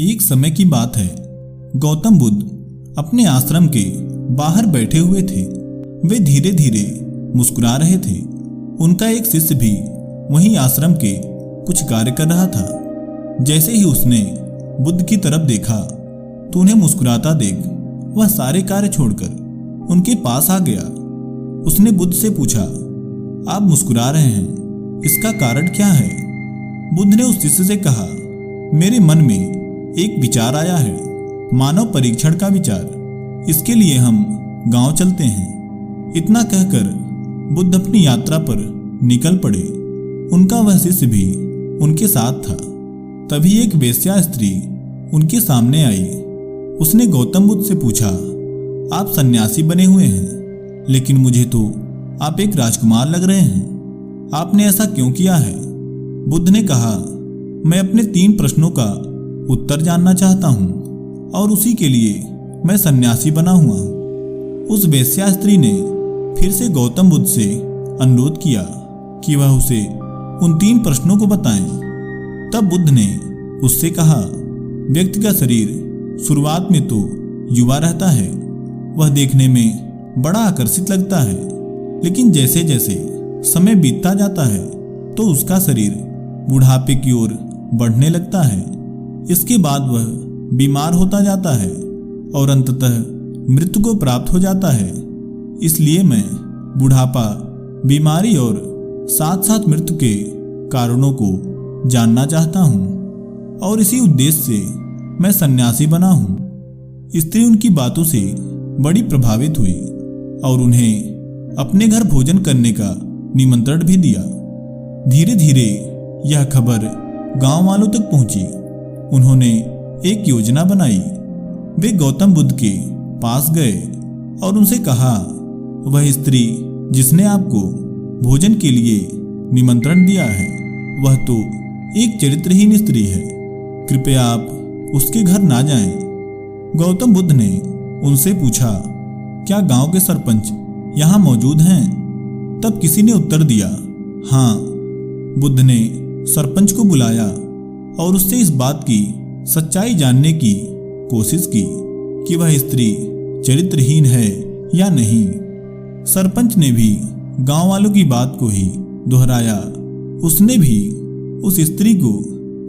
एक समय की बात है। गौतम बुद्ध अपने आश्रम के बाहर बैठे हुए थे। वे धीरे धीरे मुस्कुरा रहे थे। उनका एक शिष्य भी वहीं आश्रम के कुछ कार्य कर रहा था। जैसे ही उसने बुद्ध की तरफ देखा तो उन्हें मुस्कुराता देख वह सारे कार्य छोड़कर उनके पास आ गया। उसने बुद्ध से पूछा, आप मुस्कुरा रहे हैं, इसका कारण क्या है? बुद्ध ने उस शिष्य से कहा, मेरे मन में एक विचार आया है, मानव परीक्षण का विचार। इसके लिए हम गांव चलते हैं। इतना कहकर बुद्ध अपनी यात्रा पर निकल पड़े। उनका वह शिष्य भी उनके साथ था। तभी एक वेश्या स्त्री उनके सामने आई। उसने गौतम बुद्ध से पूछा, आप सन्यासी बने हुए हैं, लेकिन मुझे तो आप एक राजकुमार लग रहे हैं। आपने ऐसा क्यों किया है? बुद्ध ने कहा, मैं अपने 3 प्रश्नों का उत्तर जानना चाहता हूं और उसी के लिए मैं सन्यासी बना हुआ हूं। उस वेश्या स्त्री ने फिर से गौतम बुद्ध से अनुरोध किया कि वह उसे उन 3 प्रश्नों को बताएं। तब बुद्ध ने उससे कहा, व्यक्ति का शरीर शुरुआत में तो युवा रहता है, वह देखने में बड़ा आकर्षित लगता है, लेकिन जैसे जैसे समय बीतता जाता है तो उसका शरीर बुढ़ापे की ओर बढ़ने लगता है। इसके बाद वह बीमार होता जाता है और अंततः मृत्यु को प्राप्त हो जाता है। इसलिए मैं बुढ़ापा, बीमारी और साथ साथ मृत्यु के कारणों को जानना चाहता हूँ और इसी उद्देश्य से मैं सन्यासी बना हूँ। स्त्री उनकी बातों से बड़ी प्रभावित हुई और उन्हें अपने घर भोजन करने का निमंत्रण भी दिया। धीरे धीरे यह खबर गांव वालों तक पहुंची। उन्होंने एक योजना बनाई। वे गौतम बुद्ध के पास गए और उनसे कहा, वह स्त्री जिसने आपको भोजन के लिए निमंत्रण दिया है वह तो एक चरित्रहीन स्त्री है। कृपया आप उसके घर ना जाएं। गौतम बुद्ध ने उनसे पूछा, क्या गांव के सरपंच यहाँ मौजूद हैं? तब किसी ने उत्तर दिया, हाँ। बुद्ध ने सरपंच को बुलाया और उससे इस बात की सच्चाई जानने की कोशिश की कि वह स्त्री चरित्रहीन है या नहीं। सरपंच ने भी गांव वालों की बात को ही दोहराया। उसने भी उस स्त्री को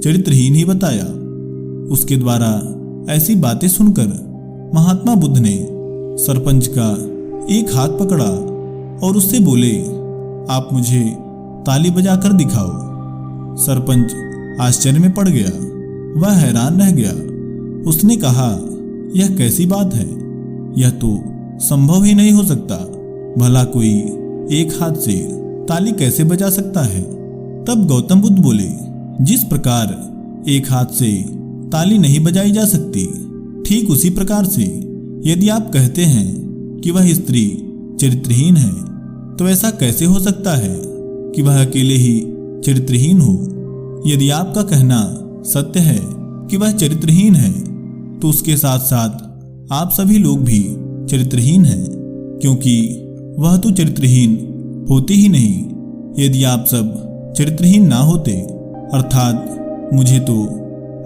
चरित्रहीन ही बताया। उसके द्वारा ऐसी बातें सुनकर महात्मा बुद्ध ने सरपंच का एक हाथ पकड़ा और उससे बोले, आप मुझे ताली बजाकर दिखाओ। सरपंच आश्चर्य में पड़ गया। वह हैरान रह गया। उसने कहा, यह कैसी बात है? यह तो संभव ही नहीं हो सकता। भला कोई एक हाथ से ताली कैसे बजा सकता है? तब गौतम बुद्ध बोले, जिस प्रकार एक हाथ से ताली नहीं बजाई जा सकती, ठीक उसी प्रकार से यदि आप कहते हैं कि वह स्त्री चरित्रहीन है, तो ऐसा कैसे हो सकता है कि वह अकेले ही चरित्रहीन हो? यदि आपका कहना सत्य है कि वह चरित्रहीन है, तो उसके साथ साथ आप सभी लोग भी चरित्रहीन हैं, क्योंकि वह तो चरित्रहीन होती ही नहीं यदि आप सब चरित्रहीन ना होते। अर्थात मुझे तो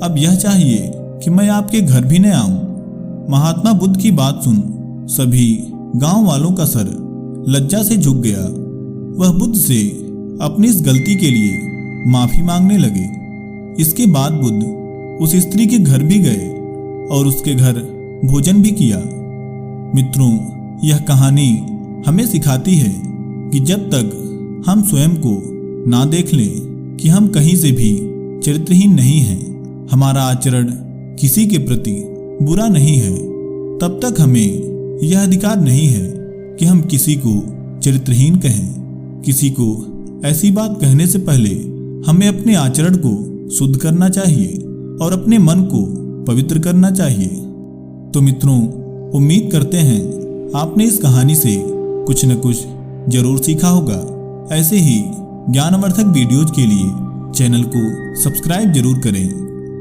अब यह चाहिए कि मैं आपके घर भी न आऊं। महात्मा बुद्ध की बात सुन सभी गांव वालों का सर लज्जा से झुक गया। वह बुद्ध से अपनी इस गलती के लिए माफी मांगने लगे। इसके बाद बुद्ध उस स्त्री के घर भी गए और उसके घर भोजन भी किया। मित्रों, यह कहानी हमें सिखाती है कि जब तक हम स्वयं को ना देख लें कि हम कहीं से भी चरित्रहीन नहीं हैं, हमारा आचरण किसी के प्रति बुरा नहीं है, तब तक हमें यह अधिकार नहीं है कि हम किसी को चरित्रहीन कहें। किसी को ऐसी बात कहने से पहले हमें अपने आचरण को शुद्ध करना चाहिए और अपने मन को पवित्र करना चाहिए। तो मित्रों, उम्मीद करते हैं आपने इस कहानी से कुछ न कुछ जरूर सीखा होगा। ऐसे ही ज्ञानवर्धक वीडियोज के लिए चैनल को सब्सक्राइब जरूर करें।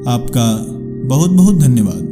आपका बहुत बहुत धन्यवाद।